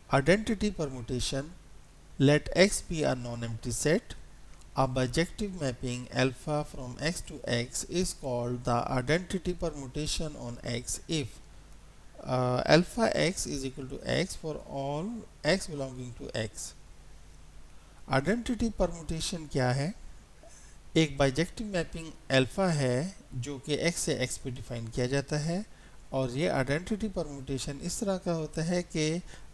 Identity permutation, let X be a non-empty set. A bijective mapping alpha from X to X is called the identity permutation on X if alpha X is equal to X for all X belonging to X. Identity permutation क्या है? एक bijective mapping alpha है जो कि x से x पे define किया जाता है, और ये आइडेंटिटी परम्यूटेशन इस तरह का होता है कि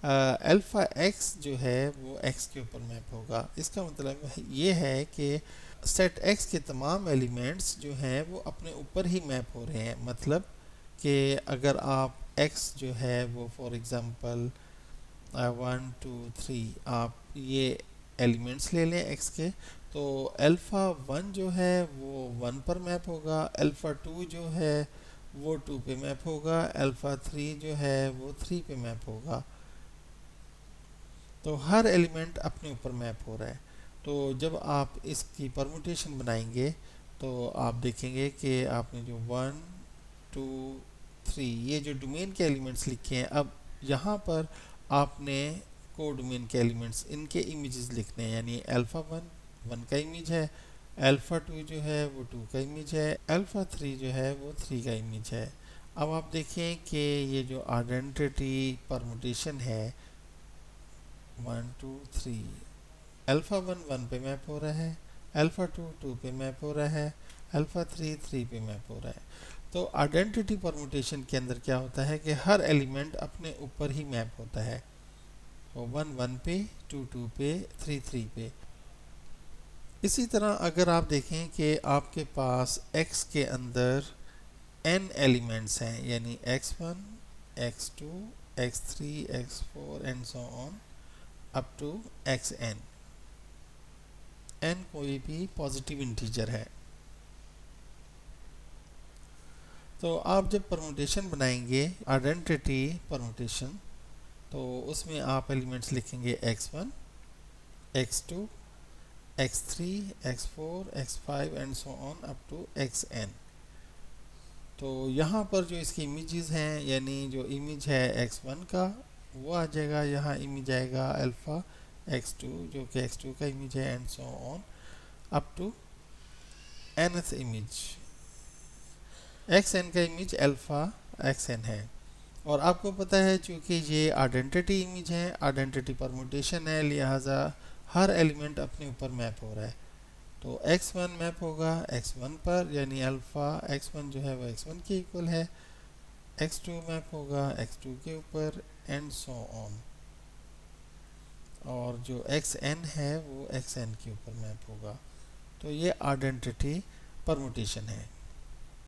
अल्फ़ा x जो है वो x के ऊपर मैप होगा। इसका मतलब ये है कि सेट x के तमाम एलिमेंट्स जो हैं वो अपने ऊपर ही मैप हो रहे हैं। मतलब कि अगर आप x जो है वो फॉर एग्ज़ाम्पल 1 2 3 आप ये एलिमेंट्स ले लें x के, तो अल्फ़ा 1 जो है वो 1 पर मैप होगा, अल्फ़ा 2 जो है वो 2 पे मैप होगा, अल्फ़ा 3 जो है वो 3 पे मैप होगा। तो हर एलिमेंट अपने ऊपर मैप हो रहा है। तो जब आप इसकी परम्यूटेशन बनाएंगे तो आप देखेंगे कि आपने जो 1 2 3 ये जो डोमेन के एलिमेंट्स लिखे हैं, अब यहाँ पर आपने को डोमेन के एलिमेंट्स इनके इमेजेस लिखने हैं, यानी अल्फ़ा 1 का इमेज है, अल्फ़ा 2 जो है वो 2 का इमेज है, अल्फ़ा 3 जो है वो 3 का इमेज है। अब आप देखें कि ये जो आइडेंटिटी परम्यूटेशन है 1 2 3, अल्फ़ा 1 पे मैप हो रहा है, अल्फ़ा 2 पे मैप हो रहा है, अल्फ़ा 3 पे मैप हो रहा है। तो आइडेंटिटी परम्यूटेशन के अंदर क्या होता है कि हर एलिमेंट अपने ऊपर ही मैप होता है। तो 1 पे, 2 पे, 3 पे। इसी तरह अगर आप देखें कि आपके पास x के अंदर n एलिमेंट्स हैं, यानी x1 x2 x3 x4 and so on up to xn, n कोई भी पॉजिटिव इंटीजर है। तो आप जब परम्यूटेशन बनाएंगे आइडेंटिटी परम्यूटेशन, तो उसमें आप एलिमेंट्स लिखेंगे x1 x2 x3 x4 x5 and so on up to xn। तो यहाँ पर जो इसकी इमेजेस हैं, यानी जो इमेज है x1 का वो आ जाएगा, यहाँ इमेज आएगा अल्फ़ा x2 जो कि x2 का इमेज है and so on up to nth image. xn का इमेज अल्फ़ा xn है। और आपको पता है चूँकि ये आइडेंटिटी इमेज है, आइडेंटिटी परम्यूटेशन है, लिहाजा हर एलिमेंट अपने ऊपर मैप हो रहा है। तो x1 मैप होगा x1 पर, यानी अल्फ़ा x1 जो है वो x1 के इक्वल है, x2 मैप होगा x2 के ऊपर एंड सो ऑन, और जो xn है वो xn के ऊपर मैप होगा। तो ये आइडेंटिटी परम्यूटेशन है।